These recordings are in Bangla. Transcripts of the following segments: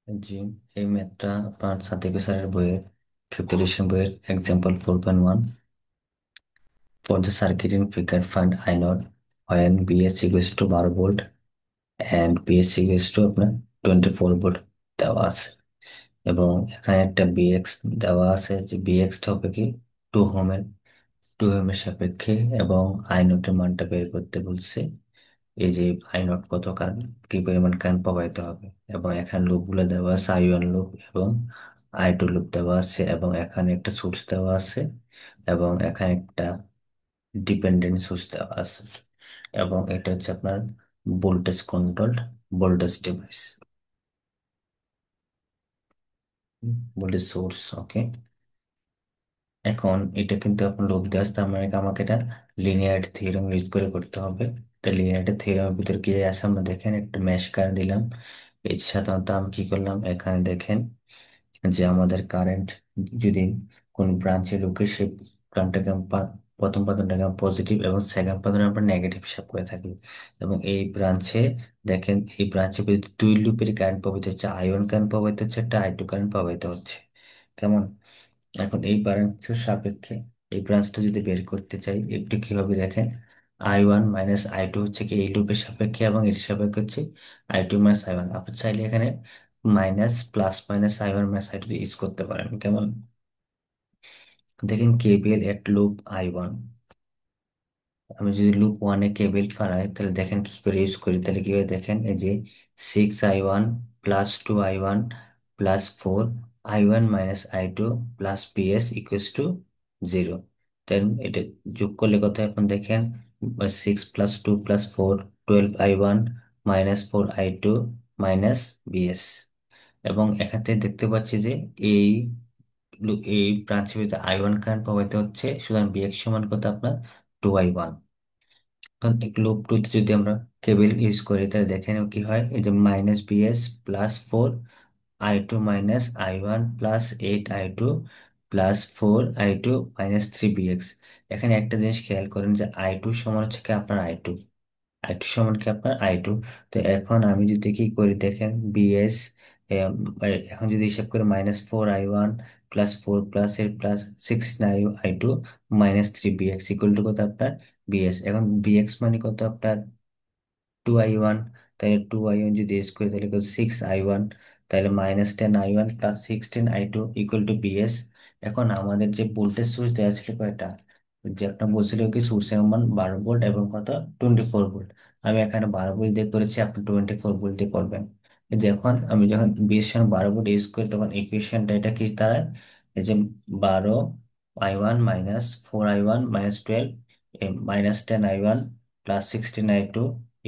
জি, এই ম্যাথটা আপনার সাদিক স্যারের বইয়ের ফিফথ এডিশন বইয়ের example 4.1 for the circuit in figure find I not when BS equals to 12 volt and BS equals to আপনার 24 ভোল্ট দেওয়া আছে। এবং এখানে একটা বিএক্স দেওয়া আছে, যে বিএক্সটা হবে কি 2 ওহমের 2 ওহমের সাপেক্ষে, এবং আই নটের মানটা বের করতে বলছে। এই যে আই নট কত কারেন্ট, কি পরিমাণ কারেন্ট প্রবাহিত হবে। এবং এখানে লুপগুলো দেওয়া আছে, I1 লুপ এবং I2 লুপ দেওয়া আছে, এবং এখানে একটা সোর্স দেওয়া আছে, এবং এখানে একটা ডিপেন্ডেন্ট সোর্স দেওয়া আছে। এবং এটা হচ্ছে আপনার voltage controlled voltage device, voltage source. Okay, এখন এটা কিন্তু আপনার লোড দেওয়া আছে, তার মানে কি আমাকে এটা লিনিয়ারিটি থিওরেম ইউজ করে করতে হবে। তো লিনিয়ারিটি থিওরেমের ভিতরে কি আছে আমরা দেখেন, একটা মেশ কারেন্ট দিলাম। এই যে সাধারণত আমি কি করলাম, এখানে দেখেন যে আমাদের কারেন্ট যদি কোন ব্রাঞ্চে ঢুকে, সেই প্রান্তটাকে প্রথম প্রান্তটাকে পজিটিভ এবং সেকেন্ড প্রান্তটা আমরা নেগেটিভ হিসাব করে থাকি। এবং এই ব্রাঞ্চে দেখেন, এই ব্রাঞ্চে দুই লুপের কারেন্ট প্রবাহিত হচ্ছে, I1 কারেন্ট প্রবাহিত হচ্ছে, একটা I2 কারেন্ট প্রবাহিত হচ্ছে। কেমন? এখন এই ব্রাঞ্চের সাপেক্ষে এই ব্রাঞ্চটা যদি বের করতে চাই, একটু কি হবে দেখেন, I1 - I2 হচ্ছে কি এই লুপের সাপেক্ষে, এবং এর সাপেক্ষে হচ্ছে I2 - I1। আপনি চাইলে এখানে minus plus minus I1 - I2 use করতে পারেন। কেমন? দেখেন KVL এট লুপ I1, আমি যদি লুপ ওয়ানে কেবিল ফারাই, তাহলে দেখেন কি করে ইউজ করি। তাহলে কি হয় দেখেন, এই যে 6I1 + 2I1 + 4I1 - I2 + PS = 0। দেন এটা যোগ করলে কত হয় এখন দেখেন, 6 + 2 + 4 12I1 - 4I2 - BS। এবং এখান থেকে দেখতে পাচ্ছি যে এই এই ব্রাঞ্চের ভিতরে I1 কারেন্ট প্রবাহিত হচ্ছে, সুতরাং BX সমান কত আপনার 2I1। এখন লুপ টুতে যদি আমরা কেবল ইউজ করি, তাহলে দেখেন কি হয়, এই যে -BS +4I2 - I1 +8I2 +4I2 -3BX। এখানে একটা জিনিস খেয়াল করেন যে I2 সমান হচ্ছে কি আপনার I2, I2 সমান কি আপনার I2। তো এখন আমি যদি কি করি দেখেন, বিএস এখন যদি হিসাব করে -4I1 +4 +8 +16I2 -3BX = কত আপনার বিএস। এখন বিএক্স মানে কত আপনার 2I1। তাহলে 2I1 যদি এস করে, তাহলে কত 6I1। তাহলে -10I1 +16I2 বিএস। এখন আমাদের যে ভোল্টেজ সোর্স দেওয়া ছিল কয়টা, যে আপনার বলছিল কি সোর্সের মান 12 ভোল্ট এবং কত 24 ভোল্ট। আমি এখানে 12 ভোল্ট দিয়ে করেছি, আপনি 24 ভোল্ট দিয়ে করবেন। কিন্তু এখন আমি যখন বিএস সমান 12 ভোল্ট ইউজ করি, তখন ইকুয়েশনটা এটা কি দাঁড়ায়, এই যে 12I1 -4I1 -12 -10I1 +16I2 =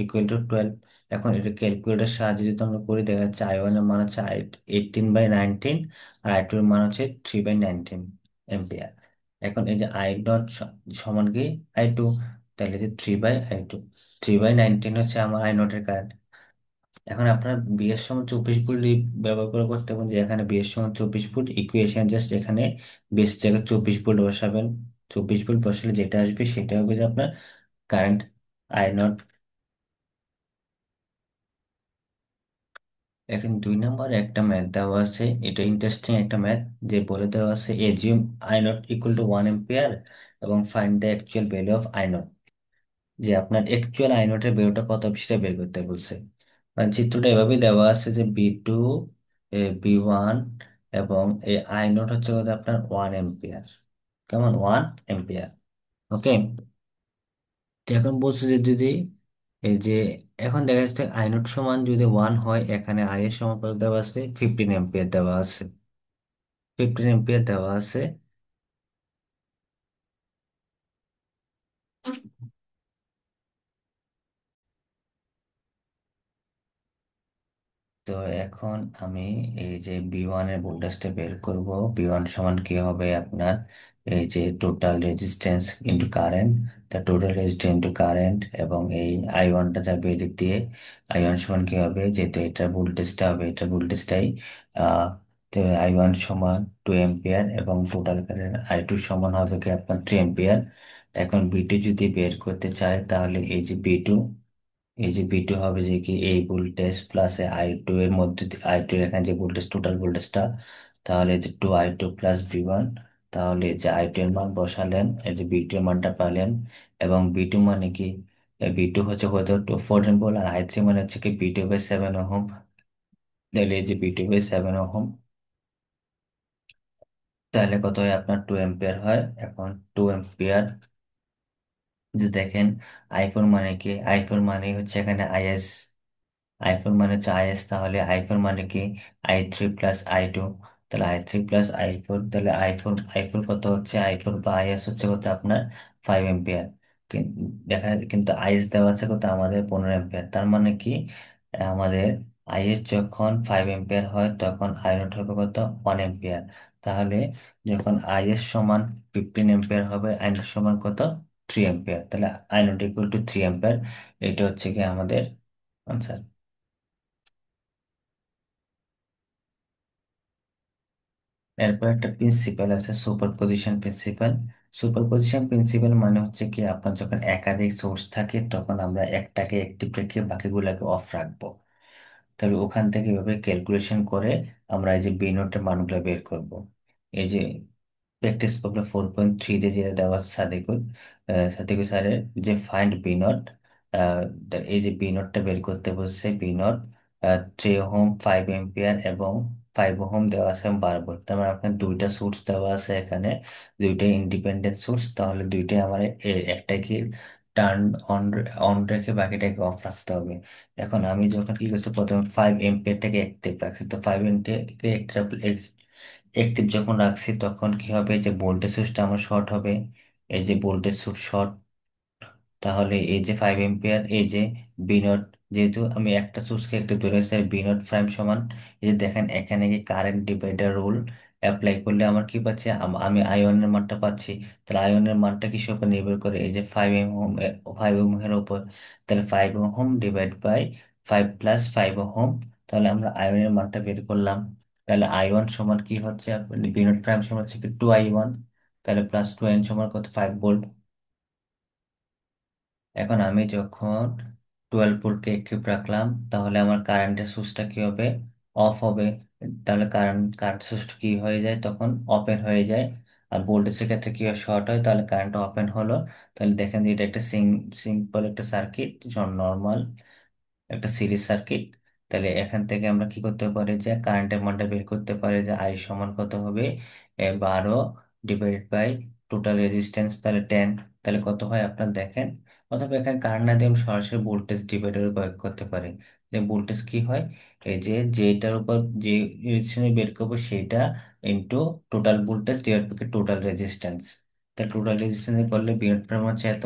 12। এখন এটা ক্যালকুলেটর সাহায্যে যদি আমরা করি, দেখা যাচ্ছে I1 এর মান হচ্ছে 18/19, আর I2 এর মান হচ্ছে 3/19 এম্পিয়ার। এখন এই যে সমান কি I2, তাহলে যে 3/I2, 3/19 হচ্ছে আমার I0 এর কারেন্ট। এখন আপনার বিএস সমান 24 ভোল্ট ব্যবহার করে করতে পারেন, যে এখানে বিএস সমান 24 ভোল্ট, ইকুয়েশন জাস্ট এখানে বেস জায়গায় 24 ভোল্ট বসাবেন। 24 ভোল্ট বসালে যেটা আসবে সেটা হবে যে আপনার কারেন্ট I0। এখন 2 নম্বরে একটা ম্যাথ দেওয়া আছে, এটা ইন্টারেস্টিং একটা ম্যাথ। যে বলে দেওয়া আছে এজিউম I0 = 1 এম্পিয়ার এবং find the actual value of I0। যে আপনার অ্যাকচুয়াল I0 এর ভ্যালুটা কত হবে সেটা বের করতে বলছে। মানে চিত্রটা এভাবেই দেওয়া আছে যে B2, B1, এবং এই I0 হচ্ছে কত আপনার 1 এম্পিয়ার। কেমন? 1 এম্পিয়ার। ওকে, তো এখন বলছে যে যদি এই যে এখন দেখা যাচ্ছে I0 সমান যদি 1 হয়, এখানে I এর সমান কত দেওয়া আছে, 15 এম্পিয়ার দেওয়া আছে। 15 এম্পিয়ার দেওয়া আছে। তো এখন আমি এই যে B1 এর ভোল্টেজটা বের করব। B1 সমান কি হবে আপনার, এই যে টোটাল রেজিস্ট্যান্স ইন্টু কারেন্ট, তা টোটাল রেজিস্ট্যান্স ইন্টু কারেন্ট, এবং এই I1টা যাবে এদিক দিয়ে। I1 সমান কি হবে, যেহেতু এটা ভোল্টেজটা হবে, এটা ভোল্টেজটাই আহ তো I1 সমান 2 এম্পিয়ার, এবং টোটাল কারেন্ট I2 সমান হবে কি আপনার 3 এম্পিয়ার। এখন B2 যদি বের করতে চায়, তাহলে এই যে B2, এই যে বি টু হবে যে কি এই ভোল্টেজ প্লাস আই টু এর মধ্যে আই টু এখানে যে ভোল্টেজ টোটাল ভোল্টেজটা, তাহলে এই যে two I two plus B one, তাহলে এই যে আই টু এর মান বসালেন, এই যে বি টু এর মানটা পালেন। এবং বি টু মানে কি, বি টু হচ্ছে কত, 14 ভোল্ট, আর আই থ্রি মানে হচ্ছে কি বি টু বাই 7 ওহম। তাহলে এই যে বি টু বাই 7 ওহম, তাহলে কত হয় আপনার 2 এম্পিয়ার হয়। এখন 2 এম্পিয়ার, যে দেখেন আইফোর মানে কি, আইফোর মানে হচ্ছে এখানে আইএস, আইফোর মানে হচ্ছে আইএস, তাহলে আইফোর মানে কি I3 প্লাস I2, তাহলে I3 প্লাস I4, তাহলে আইফোর কত হচ্ছে, আইফোর বা আইএস হচ্ছে কত আপনার 5 এম্পিয়ার। দেখা কিন্তু আইএস দেওয়া আছে কত আমাদের 15 এম্পিয়ার, তার মানে কি আমাদের আইএস যখন 5 এম্পিয়ার হয় তখন আই নট হবে কত 1 এম্পিয়ার। তাহলে যখন আইএস সমান 15 এম্পিয়ার হবে, আই নট সমান কত 3 এম্পিয়ার, তাহলে I not equal to 3 ampere. এটা হচ্ছে কি আমাদের আনসার। এরপর একটা প্রিন্সিপাল আছে, সুপারপজিশন প্রিন্সিপাল। সুপারপজিশন প্রিন্সিপাল মানে হচ্ছে কি আপনার যখন একাধিক সোর্স থাকে তখন আমরা একটাকে অ্যাক্টিভ রেখে বাকিগুলোকে অফ রাখবো। তাহলে ওখান থেকে এভাবে ক্যালকুলেশন করে আমরা এই যে বি নোটের মানগুলো বের করব। এই যে প্র্যাকটিস প্রবলেম 4.3-তে যেটা দেওয়া আছে সাদিকুল স্যারের, যে ফাইন্ড বি নট, এই যে বি নটটা বের করতে বলছে। বি নট 3 ওহম, 5 এম্পিয়ার এবং 5 ওহম দেওয়া আছে 12 ভোল্ট। তার মানে আপনার দুইটা সোর্স দেওয়া আছে এখানে, দুইটাই ইন্ডিপেন্ডেন্ট সোর্স, তাহলে দুইটাই আমার একটাকে টার্ন অন অন রেখে বাকিটাকে অফ রাখতে হবে। এখন আমি যখন কি করছি, প্রথমে 5 এম্পিয়ারটাকে অ্যাক্টিভ রাখছি, তো 5 এম্পিয়ারকে অ্যাক্টিভ যখন রাখছি তখন কি হবে, যে ভোল্টেজ সুইচটা আমার শর্ট হবে। এই যে ভোল্টেজ সুইচ শর্ট, তাহলে এই যে 5 এম্পিয়ার, এই যে বি নট, যেহেতু আমি একটা সোর্সকে একটু ধরে আসছি, বি নট প্রাইম সমান, এই যে দেখেন এখানে কি কারেন্ট ডিভাইডার রুল অ্যাপ্লাই করলে আমার কি পাচ্ছি, আমি আয়নের মানটা পাচ্ছি। তাহলে আয়নের মানটা কিসের উপর নির্ভর করে, এই যে 5 ওহম, 5 ওহম এর উপর। তাহলে 5 ohm divide by 5 plus 5 ohm, তাহলে আমরা আয়নের মানটা বের করলাম। তাহলে I1 সমান কি হচ্ছে, বি নট প্রাইম সমান হচ্ছে কি 2I1, তাহলে +2N সমান কত 5 ভোল্ট। এখন আমি যখন 12 ভোল্টকে একটিভ রাখলাম, তাহলে আমার কারেন্টের সুইচটা কি হবে, অফ হবে। তাহলে কারেন্ট সুইচটা কি হয়ে যায়, তখন ওপেন হয়ে যায়। আর ভোল্টেজের ক্ষেত্রে কি হয়, শর্ট হয়, তাহলে কারেন্ট ওপেন হলো। তাহলে দেখেন যে এটা একটা সিম্পল একটা সার্কিট, নর্মাল একটা সিরিজ সার্কিট। তাহলে এখান থেকে আমরা কি করতে পারি, যে কারেন্টের মানটা বের করতে পারি, যে আই সমান কত হবে, 12 ডিভাইডেড বাই টোটাল রেজিস্ট্যান্স, তাহলে 10। তাহলে কত হয় আপনার দেখেন, অথবা এখানে কারেন্ট না দিয়ে আমি সরাসরি ভোল্টেজ ডিভাইডার প্রয়োগ করতে পারি। যে ভোল্টেজ কি হয়, এই যে যেটার উপর যে রেজিস্ট্যান্স বের করবো সেইটা into total voltage divide by total resistance. তা টোটাল রেজিস্ট্যান্স করলে বিয়োগ প্রাইম হচ্ছে এত।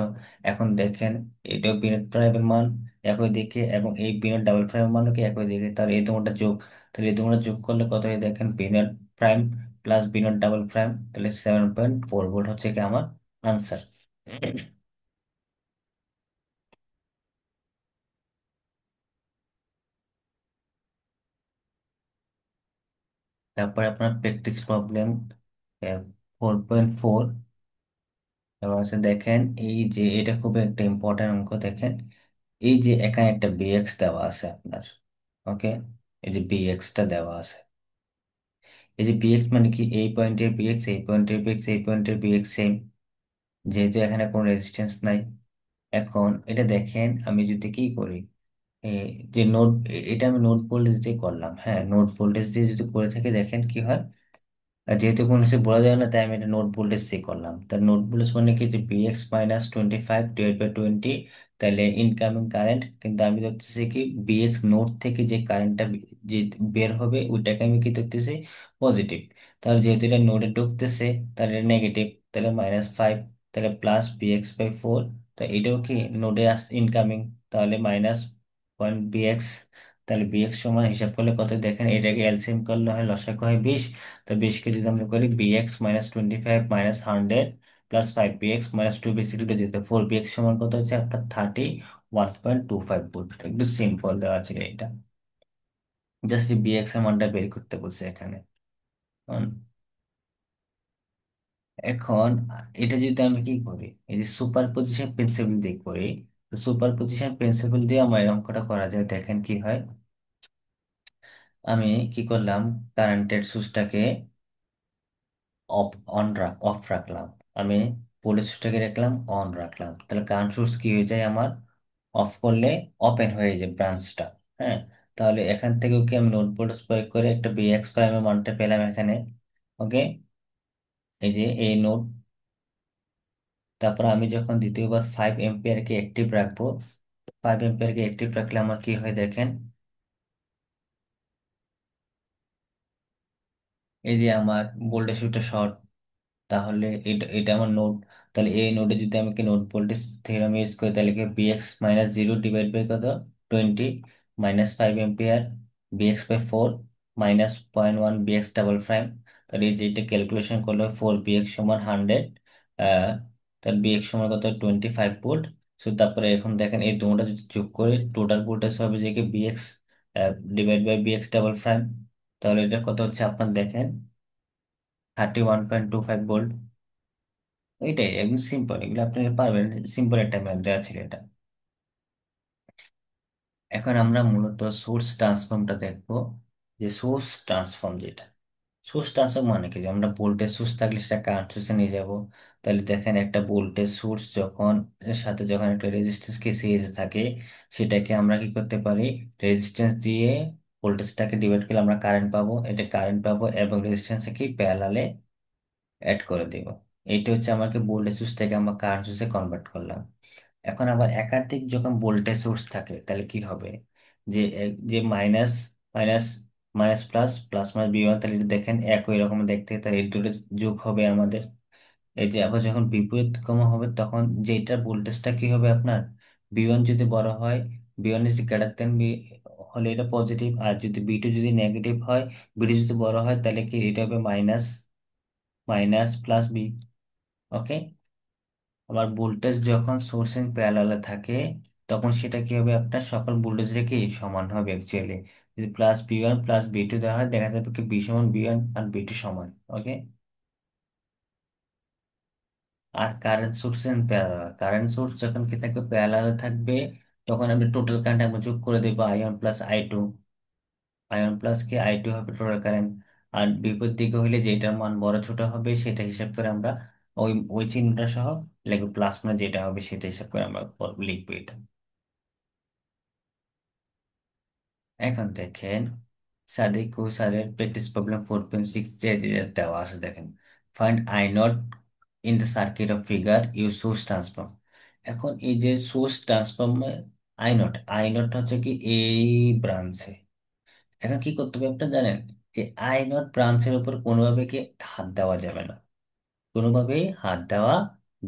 এখন দেখেন এটাও বিয়োগ প্রাইমের মান একই দিকে, এবং এই বিনের ডাবল প্রাইম মানও কি একই দিকে, তাহলে এই দুটোটা যোগ, তাহলে এই দুটোটা যোগ করলে কত হয় দেখেন, বিনের প্রাইম প্লাস বিনের ডাবল প্রাইম, তাহলে 7.4 ভোল্ট হচ্ছে কি আমার আনসার। তারপরে আপনার প্র্যাকটিস প্রবলেম 4.4, এবং হচ্ছে দেখেন এই যে এটা খুব একটা ইম্পর্টেন্ট অঙ্ক। দেখেন এই যে এখানে একটা বিএক্স দেওয়া আছে আপনার, ওকে, এই যে বিএক্সটা দেওয়া আছে। এই যে বিএক্স মানে কি, এই পয়েন্টের বিএক্স, এই পয়েন্টের বিএক্স, এই পয়েন্টের বিএক্স সেম, যেহেতু এখানে কোনো রেজিস্ট্যান্স নাই। এখন এটা দেখেন আমি যদি কি করি, এ, যে নোড, এটা আমি নোড ভোল্টেজ দিয়ে করলাম, হ্যাঁ নোড ভোল্টেজ দিয়ে যদি করে থাকি দেখেন কি হয়। আর যেহেতু কোনো কিছু বলা যায় না, তাই আমি এটা নোড ভোল্টেজ দিয়ে করলাম। তার নোড ভোল্টেজ মানে কি, যে BX-25 ডিভাইড বাই 20, তাহলে ইনকামিং কারেন্ট, কিন্তু আমি দেখতেছি কি বিএক্স নোড থেকে যে কারেন্টটা যে বের হবে ওইটাকে আমি কি দেখতেছি পজিটিভ। তাহলে যেহেতু এটা নোডে ঢুকতেছে, তাহলে এটা নেগেটিভ, তাহলে -5, তাহলে +BX/4, তো এটাও কি নোডে আস ইনকামিং, তাহলে -0.BX। তাহলে বিএক্স সমান হিসাব করলে কত দেখেন, এটাকে এলসিএম করলে হয় লসাগু হয় 20। তো 20কে যদি আমরা করি BX-25 -100 +5BX-2, বেসিক্যালি যেতে 4BX সমান কত হচ্ছে আপনার 31.25 ভোল্ট। একটু সিম্পল দেওয়া আছে এটা, জাস্ট বিএক্স এর মানটা বের করতে বলছে এখানে। উম, এখন এটা যদি আমি কি করি, এই যে সুপার পজিশন প্রিন্সিপাল দিয়ে করি, সুপার পজিশন প্রিন্সিপাল দিয়ে আমার এই অঙ্কটা করা যায়, দেখেন কি হয়। আমি কি করলাম, কারেন্টের সুইচটাকে অফ অফ রাখলাম। আমি ভোল্টেজ সুইচটাকে রাখলাম অন রাখলাম, তাহলে কারেন্ট সোর্স কি হয়ে যায় আমার, অফ করলে ওপেন হয়ে যায় ব্রাঞ্চটা। হ্যাঁ, তাহলে এখান থেকেও কি আমি নোড ভোল্টেজ প্রয়োগ করে একটা বিএক্স প্রাইমের মানটা পেলাম এখানে। ওকে, এই যে এই নোড, তারপর আমি যখন দ্বিতীয়বার 5 এম্পিয়ারকে অ্যাক্টিভ রাখবো, 5 এম্পিয়ারকে অ্যাক্টিভ রাখলে আমার কি হয় দেখেন, এই যে আমার ভোল্টেজ সুইচটা শর্ট, তাহলে এটা এটা আমার নোড। তাহলে এই নোডে যদি আমি কি নোড ভোল্টেজ থিওরাম ইউজ করি, তাহলে কি VX minus zero divide by কত, 20, -5 ampere, VX by 4 -0.1 VX double prime. তাহলে এই যে এটা ক্যালকুলেশন করলে 4 বিএক্স সমান 100, তার বিএক্স সমান কত, 25 ভোল্ট। সো তারপরে এখন দেখেন এই দুটোটা যদি যোগ করে টোটাল ভোল্টেজ হবে যে কি VX divide by VX double prime. তাহলে এটা কত হচ্ছে আপনার দেখেন, 31.25 ভোল্ট। এটাই একদম সিম্পল, এগুলো আপনি পারবেন, সিম্পল একটা ম্যাথ দেওয়া ছিল এটা। এখন আমরা মূলত সোর্স ট্রান্সফর্মটা দেখবো, যে সোর্স ট্রান্সফর্ম যেটা, সোর্স ট্রান্সফর্ম মানে কি, যে আমরা ভোল্টেজ সোর্স থাকলে সেটা কারেন্ট সোর্সে নিয়ে যাব। তাহলে দেখেন একটা ভোল্টেজ সোর্স যখন এর সাথে যখন একটা রেজিস্ট্যান্স কে সিরিজে থাকে, সেটাকে আমরা কি করতে পারি, রেজিস্ট্যান্স দিয়ে ভোল্টেজটাকে ডিভাইড করলে আমরা কারেন্ট পাবো, এটা কারেন্ট পাবো এবং রেজিস্ট্যান্সকে কি প্যারালালে অ্যাড করে দেব। এইটা হচ্ছে আমাকে ভোল্টেজ সোর্স থেকে আমরা কারেন্ট সোর্সে কনভার্ট করলাম। এখন আবার একাধিক যখন ভোল্টেজ সোর্স থাকে তাহলে কি হবে, যে যে minus minus minus plus plus minus V one, তাহলে এটা দেখেন একই রকম দেখতে, তাহলে এই দুটো যোগ হবে আমাদের। এই যে আবার যখন বিপরীত ক্রম হবে তখন যেটা ভোল্টেজটা কি হবে আপনার, বি ওয়ান যদি বড় হয়, V one is greater than V হলে এটা পজিটিভ, আর যদি বি টু যদি নেগেটিভ হয়, বি টু যদি বড় হয় তাহলে কি এটা হবে minus minus plus V. Okay, আবার ভোল্টেজ যখন সোর্সিং প্যারালালে থাকে তখন সেটা কি হবে, আপনার সকল ভোল্টেজ রেখে সমান হবে অ্যাকচুয়ালি। যদি plus B one plus B two দেওয়া হয়, দেখা যাবে কি বি সমান বি ওয়ান আর বি টু সমান। ওকে, আর current source in parallel, current source যখন কি থাকবে প্যারালালে থাকবে, তখন আমি টোটাল কারেন্ট আমরা যোগ করে দেবো I 1 plus I2, I 1 plus কি I2 হবে টোটাল কারেন্ট। আর বিপরীত দিকে হইলে যেটার মান বড় ছোট হবে সেটা হিসাব করে আমরা ওই ওই চিহ্নটা সহ লিখবো, প্লাস মানে যেটা হবে সেটা হিসাব করে আমরা লিখবো এটা। এখন দেখেন সাদিক ও স্যারের প্র্যাকটিস প্রবলেম 4.6 যে দেওয়া আছে, দেখেন find I naught in the circuit of figure you source transform. এখন এই যে সোর্স ট্রান্সফর্মে আই নট হচ্ছে কি এই ব্রাঞ্চে, এখন কি করতে হবে আপনি জানেন, এই আই নট ব্রাঞ্চের উপর কোনোভাবে কি হাত দেওয়া যাবে না, কোনোভাবেই হাত দেওয়া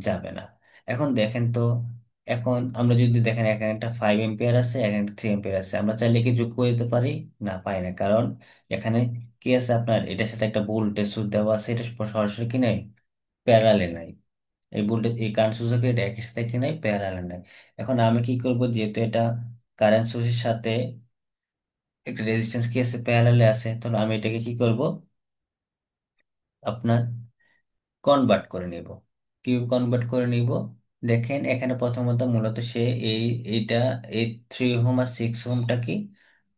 যাবে না। এখন দেখেন তো, এখন আমরা যদি দেখেন এখানে একটা 5 এম্পিয়ার আছে, এখানে একটা 3 এম্পিয়ার আছে, আমরা চাইলে কি যোগ করে দিতে পারি, না পারি না, কারণ এখানে কি আছে আপনার, এটার সাথে একটা ভোল্টেজ সোর্স দেওয়া আছে, এটা সরাসরি কি নাই, প্যারালে নাই। এই ভোল্টেজ এই কারেন্ট সোর্স এটা একই সাথে কি নাই, প্যারালে নাই। এখন আমি কি করব, যেহেতু এটা কারেন্ট সোর্সের সাথে একটা রেজিস্ট্যান্স কি আছে, প্যারালে আছে, তাহলে আমি এটাকে কি করব, আপনার কনভার্ট করে নিব। কি কনভার্ট করে নিব, দেখেন এখানে প্রথমত মূলত সে এই এইটা এই 3 ওহম আর 6 ওহমটা কি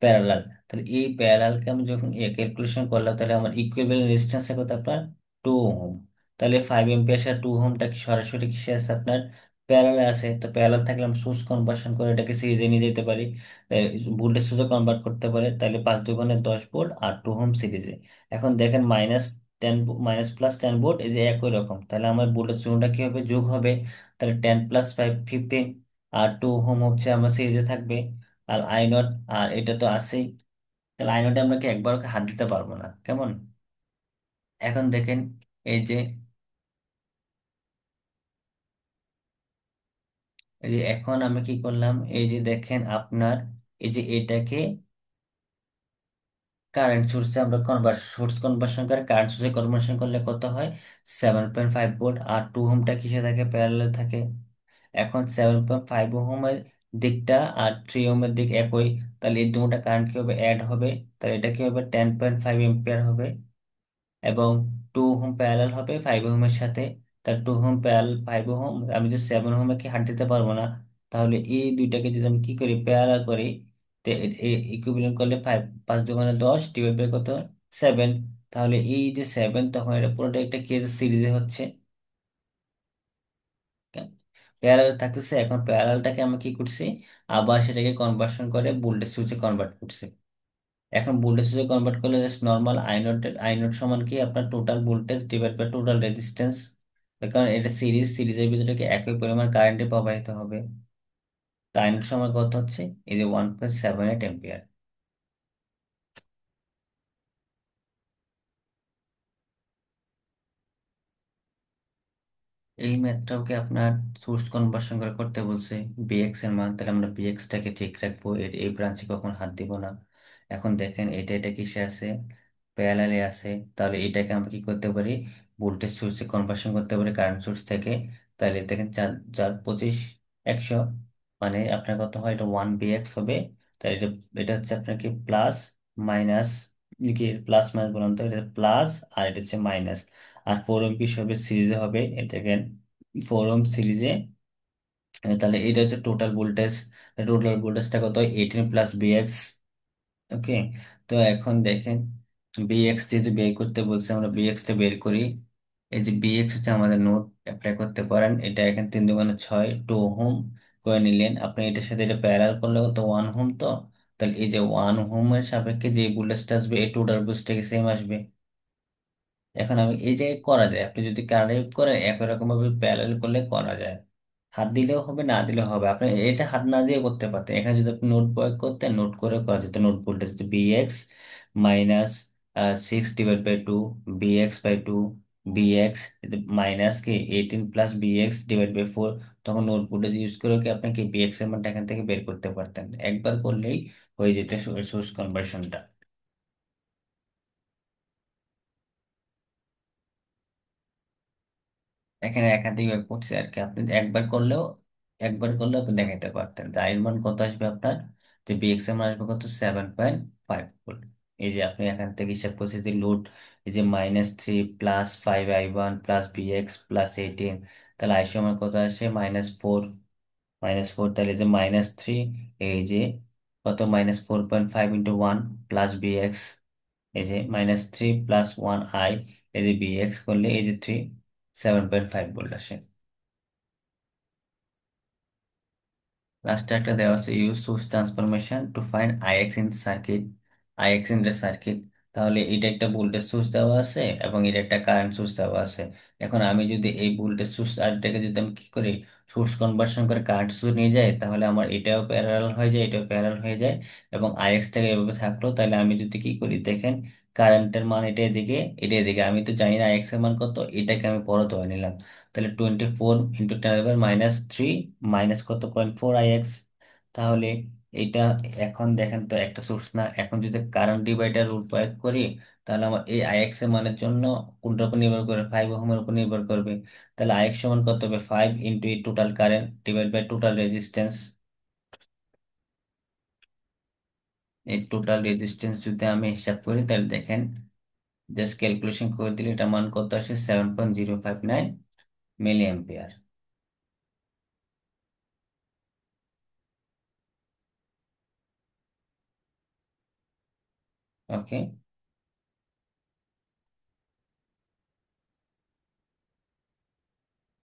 প্যারালাল, তাহলে এই প্যারালালকে আমি যখন ক্যালকুলেশন করলাম, তাহলে আমার ইকুইভ্যালেন্ট রেজিস্ট্যান্স কত আপনার 2 ওহম। তাহলে 5 এম্পিয়ার সাথে 2 ওহমটা কি সরাসরি কিসে আছে আপনার, প্যারালাল আছে, তো প্যারালাল থাকলে আমি সোর্স কনভার্সন করে এটাকে সিরিজে নিয়ে যেতে পারি, ভোল্টেজ সোর্সে কনভার্ট করতে পারে, তাহলে 5 2 10 ভোল্ট আর 2 ওহম সিরিজে। এখন দেখেন টেন -+10 ভোল্ট, এই যে একই রকম, তাহলে আমার ভোল্টেজ চূড়াটা কি হবে, যোগ হবে। তাহলে 10 + 5 15, আর 2 ওহম হচ্ছে আমার সিরিজে থাকবে। আর আই নট, আর এটা তো আছেই, তাহলে আই নটে আমরা কি একবার ওকে হাত দিতে পারবো না, কেমন। এখন দেখেন এই যে এই যে এখন আমি কি করলাম, এই যে দেখেন আপনার এই যে এটাকে কারেন্ট সোর্সে আমরা সোর্স কনভার্সন করে কারেন্ট সোর্সে কনভার্সন করলে কত হয়, 7.5 ভোল্ট, আর 2 ওহমটা কিসে থাকে, প্যারালাল থাকে। এখন 7.5 ওহমের দিকটা আর 3 ওহমের দিক একই, তাহলে এই দুটা কারেন্ট কি হবে, অ্যাড হবে, তাহলে এটা কি হবে 10.5 এম্পিয়ার হবে। এবং 2 ওহম প্যারালাল হবে 5 ওহমের সাথে, তাহলে 2 ওহম প্যারালাল 5 ওহম, আমি যে 7 ওহমে কি হাত দিতে পারবো না, তাহলে এই দুইটাকে যদি আমি কি করি, প্যারালাল করি, ইকুইভ্যালেন্ট করলে 5 5 × 2 = 10 ডিভাইড বাই কত, 7। তাহলে এই যে 7, তখন এটা পুরোটা একটা কি সিরিজে হচ্ছে, প্যারালাল থাকতেছে। এখন প্যারালালটাকে আমি কি করছি, আবার সেটাকে কনভার্সন করে ভোল্টেজ সুইচে কনভার্ট করছি। এখন ভোল্টেজ সুইচে কনভার্ট করলে জাস্ট নর্মাল আই নট সমান কি আপনার total voltage divide by total resistance. কারণ এটা সিরিজের ভিতরে কি একই পরিমাণ কারেন্টে প্রবাহিত হবে। তাই আই নট সমান কত হচ্ছে, এই যে 1.78 অ্যাম্পিয়ার। এই ম্যাথটাকে আপনার সোর্স কনভার্সন করে করতে বলছে, বিএক্স এর মান, তাহলে আমরা বিএক্সটাকে ঠিক রাখবো, এই ব্রাঞ্চে কখন হাত দিব না। এখন দেখেন এটা কিসে আছে, প্যারালালে আছে। তাহলে এটাকে আমরা কি করতে পারি, ভোল্টেজ সোর্সে কনভার্সন করতে পারি কারেন্ট সোর্স থেকে। তাহলে দেখেন 4 4 25 100, মানে আপনার কত হয়, এটা 1 বিএক্স হবে। তাহলে এটা হচ্ছে আপনার কি প্লাস মাইনাস, কি প্লাস মাইনাস বললাম তো, এটা প্লাস আর এটা হচ্ছে মাইনাস। আর 4 ওহম কি হবে, সিরিজে হবে, এটা দেখেন 4 ওহম সিরিজে। তাহলে এটা হচ্ছে টোটাল ভোল্টেজটা কত হয়, 18 + বিএক্স। ওকে। তো এখন দেখেন বিএক্স যেহেতু বের করতে বলছে, আমরা বিএক্সটা বের করি। এই যে বিএক্স হচ্ছে আমাদের নোট অ্যাপ্লাই করতে পারেন, এটা এখানে 3 × 6 2 ওহম করে নিলেন আপনি। এটার সাথে এটা প্যারাল করলে কত, 1 ওহম। তো তাহলে এই যে 1 ওহমের সাপেক্ষে যে ভোল্টেজটা আসবে, এই টোটাল ভোল্টেজটা সেম আসবে। এখন আমি এই জায়গায় করা যায়, আপনি যদি কানেক্ট করেন একই রকম ভাবে প্যারালাল করলে করা যায়। হাত দিলেও হবে, না দিলেও হবে, আপনি এটা হাত না দিয়ে করতে পারতেন। এখানে যদি আপনি নোট প্রয়োগ করতেন, নোট করে করা যেত। নোট ভোল্টেজ বিএক্স মাইনাস 6/2 বিএক্স/2 বিএক্স মাইনাস কি 18 + বিএক্স/4। তখন নোট ভোল্টেজ ইউজ করে কি আপনি কি বিএক্স এর মানটা এখান থেকে বের করতে পারতেন, একবার করলেই হয়ে যেত সোর্স কনভার্সনটা। এখানে একাধিক ভাবে করছে আর কি, আপনি একবার করলেও আপনি দেখাইতে পারতেন যে আয়ের মান কত আসবে আপনার, যে বিএক্স এর মান আসবে কত, 7.5 ভোল্ট। এই যে আপনি এখান থেকে হিসাব করছে যে লোড, এই যে -3 +5 I1 +BX +18, তাহলে আই সমান কত আসে, -4। তাহলে যে -3, এই যে কত, -4.5 × 1 + বিএক্স, এই যে -3 + 1I, এই যে বিএক্স করলে এই যে 3, 7.5 ভোল্ট আসে। লাস্টে একটা দেওয়া আছে, use source transformation to find IX in circuit, IX in the circuit. তাহলে এটা একটা ভোল্টেজ সোর্স দেওয়া আছে এবং এটা একটা কারেন্ট সোর্স দেওয়া আছে। এখন আমি যদি এই ভোল্টেজ সোর্স আর এটাকে যদি আমি কি করি, সোর্স কনভার্সন করে কারেন্ট সোর্স নিয়ে যাই, তাহলে আমার এটাও প্যারালাল হয়ে যায়, এটাও প্যারালাল হয়ে যায়। এবং আইএক্সটাকে এভাবে থাকলো, তাহলে আমি যদি কি করি দেখেন, কারেন্টের মান এটা এদিকে, এটা এদিকে, আমি তো জানি না আইএক্স এর মান কত, এটাকে আমি বড় ধরে নিলাম। তাহলে 24 × 10⁻³ মাইনাস কত, 0.4 IX। তাহলে এটা, এখন দেখেন তো একটা সোর্স না, এখন যদি কারেন্ট ডিভাইডার রুল প্রয়োগ করি, তাহলে আমার এই আইএক্স এর মানের জন্য কোনটার উপর নির্ভর করে, 5 ওহমের উপর নির্ভর করবে। তাহলে আইএক্স সমান কত হবে, 5 × এই total current divide by total resistance. এই টোটাল রেজিস্ট্যান্স যদি আমি হিসাব করি, তাহলে দেখেন জাস্ট ক্যালকুলেশন করে দিলে এটা মান কত আসে, 7.059 মিলি অ্যাম্পিয়ার। ওকে।